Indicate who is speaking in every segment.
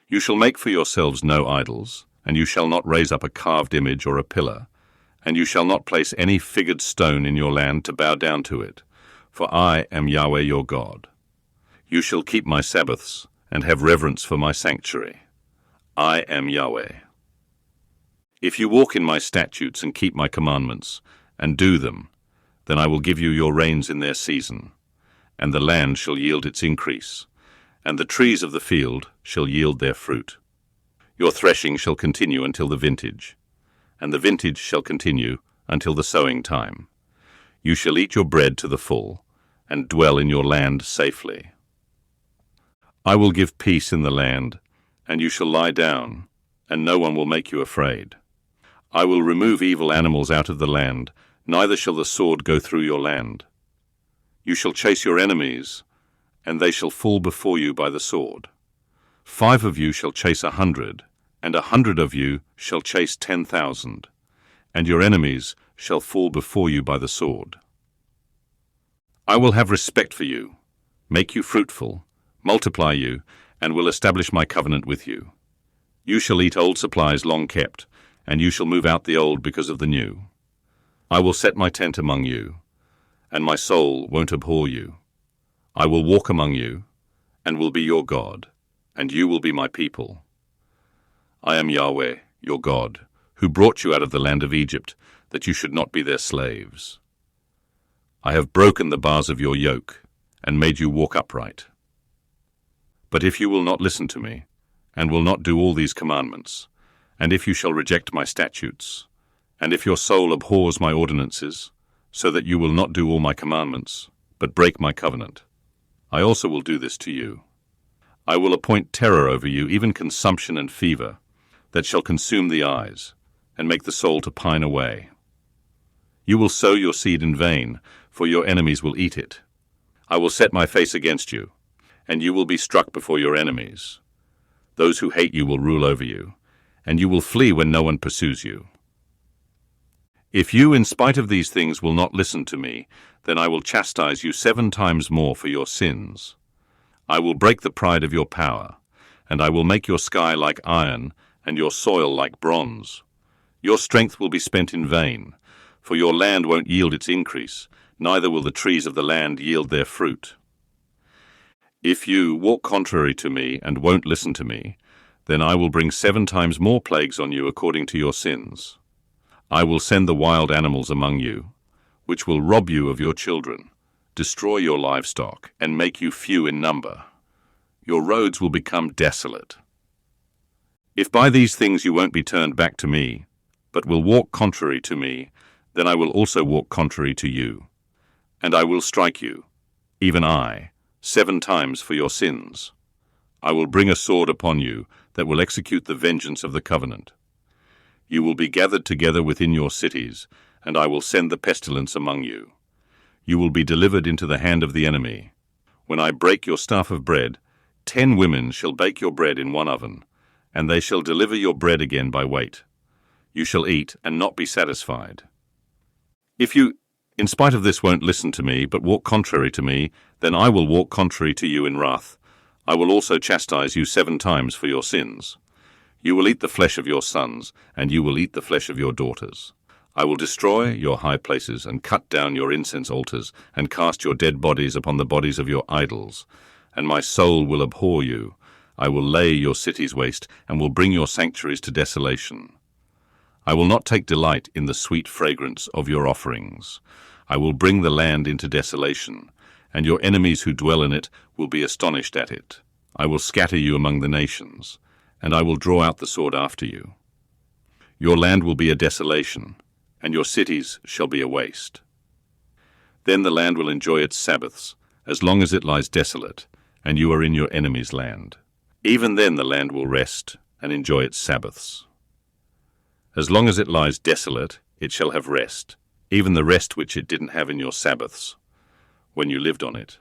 Speaker 1: You shall make for yourselves no idols, and you shall not raise up a carved image or a pillar, and you shall not place any figured stone in your land to bow down to it, for I am Yahweh your God. You shall keep my Sabbaths, and have reverence for my sanctuary. I am Yahweh. If you walk in my statutes and keep my commandments, and do them, then I will give you your rains in their season, and the land shall yield its increase, and the trees of the field shall yield their fruit. Your threshing shall continue until the vintage, and the vintage shall continue until the sowing time. You shall eat your bread to the full, and dwell in your land safely. I will give peace in the land, and you shall lie down, and no one will make you afraid. I will remove evil animals out of the land, neither shall the sword go through your land. You shall chase your enemies, and they shall fall before you by the sword. 5 of you shall chase 100, and 100 of you shall chase 10,000, and your enemies shall fall before you by the sword. I will have respect for you, make you fruitful, multiply you, and will establish my covenant with you. You shall eat old supplies long kept, and you shall move out the old because of the new. I will set my tent among you, and my soul won't abhor you. I will walk among you, and will be your God, and you will be my people. I am Yahweh, your God, who brought you out of the land of Egypt, that you should not be their slaves. I have broken the bars of your yoke, and made you walk upright. But if you will not listen to me, and will not do all these commandments, and if you shall reject my statutes, and if your soul abhors my ordinances, so that you will not do all my commandments, but break my covenant, I also will do this to you. I will appoint terror over you, even consumption and fever, that shall consume the eyes, and make the soul to pine away. You will sow your seed in vain, for your enemies will eat it. I will set my face against you, and you will be struck before your enemies. Those who hate you will rule over you, and you will flee when no one pursues you. If you, in spite of these things, will not listen to me, then I will chastise you 7 times more for your sins. I will break the pride of your power, and I will make your sky like iron, and your soil like bronze. Your strength will be spent in vain, for your land won't yield its increase, neither will the trees of the land yield their fruit. If you walk contrary to me and won't listen to me, then I will bring 7 times more plagues on you according to your sins. I will send the wild animals among you, which will rob you of your children, destroy your livestock, and make you few in number. Your roads will become desolate. If by these things you won't be turned back to me, but will walk contrary to me, then I will also walk contrary to you, and I will strike you, even I, 7 times for your sins. I will bring a sword upon you that will execute the vengeance of the covenant. You will be gathered together within your cities, and I will send the pestilence among you. You will be delivered into the hand of the enemy. When I break your staff of bread, 10 women shall bake your bread in one oven, and they shall deliver your bread again by weight. You shall eat and not be satisfied. If you, in spite of this, won't listen to me, but walk contrary to me, then I will walk contrary to you in wrath. I will also chastise you 7 times for your sins. You will eat the flesh of your sons, and you will eat the flesh of your daughters. I will destroy your high places, and cut down your incense altars, and cast your dead bodies upon the bodies of your idols. And my soul will abhor you. I will lay your cities waste, and will bring your sanctuaries to desolation. I will not take delight in the sweet fragrance of your offerings. I will bring the land into desolation, and your enemies who dwell in it will be astonished at it. I will scatter you among the nations, and I will draw out the sword after you. Your land will be a desolation, and your cities shall be a waste. Then the land will enjoy its Sabbaths, as long as it lies desolate, and you are in your enemy's land. Even then the land will rest and enjoy its Sabbaths. As long as it lies desolate, it shall have rest, even the rest which it didn't have in your Sabbaths, when you lived on it.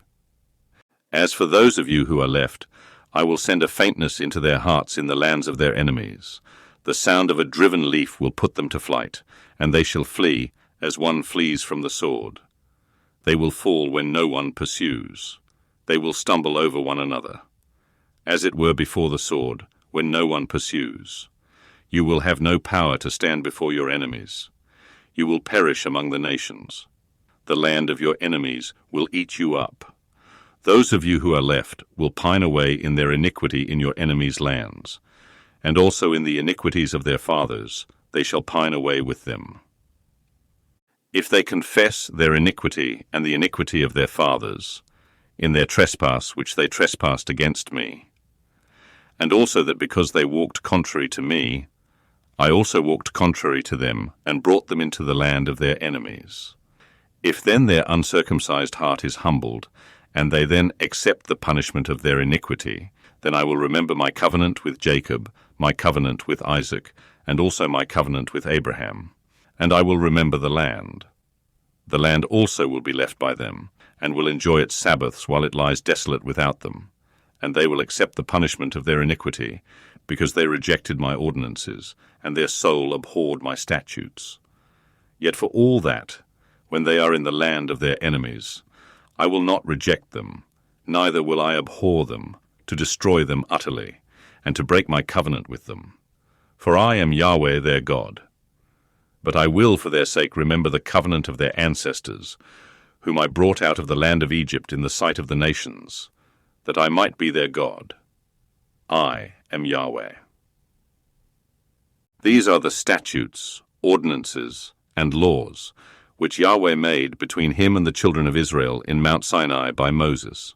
Speaker 1: As for those of you who are left, I will send a faintness into their hearts in the lands of their enemies. The sound of a driven leaf will put them to flight, and they shall flee as one flees from the sword. They will fall when no one pursues. They will stumble over one another, as it were before the sword, when no one pursues. You will have no power to stand before your enemies. You will perish among the nations. The land of your enemies will eat you up. Those of you who are left will pine away in their iniquity in your enemies' lands, and also in the iniquities of their fathers they shall pine away with them. If they confess their iniquity and the iniquity of their fathers, in their trespass which they trespassed against me, and also that because they walked contrary to me, I also walked contrary to them, and brought them into the land of their enemies. If then their uncircumcised heart is humbled, and they then accept the punishment of their iniquity, then I will remember my covenant with Jacob, my covenant with Isaac, and also my covenant with Abraham. And I will remember the land. The land also will be left by them, and will enjoy its Sabbaths while it lies desolate without them. And they will accept the punishment of their iniquity, because they rejected my ordinances, and their soul abhorred my statutes. Yet for all that, when they are in the land of their enemies, I will not reject them, neither will I abhor them, to destroy them utterly, and to break my covenant with them. For I am Yahweh their God. But I will for their sake remember the covenant of their ancestors, whom I brought out of the land of Egypt in the sight of the nations, that I might be their God. I am Yahweh. These are the statutes, ordinances, and laws, which Yahweh made between him and the children of Israel in Mount Sinai by Moses,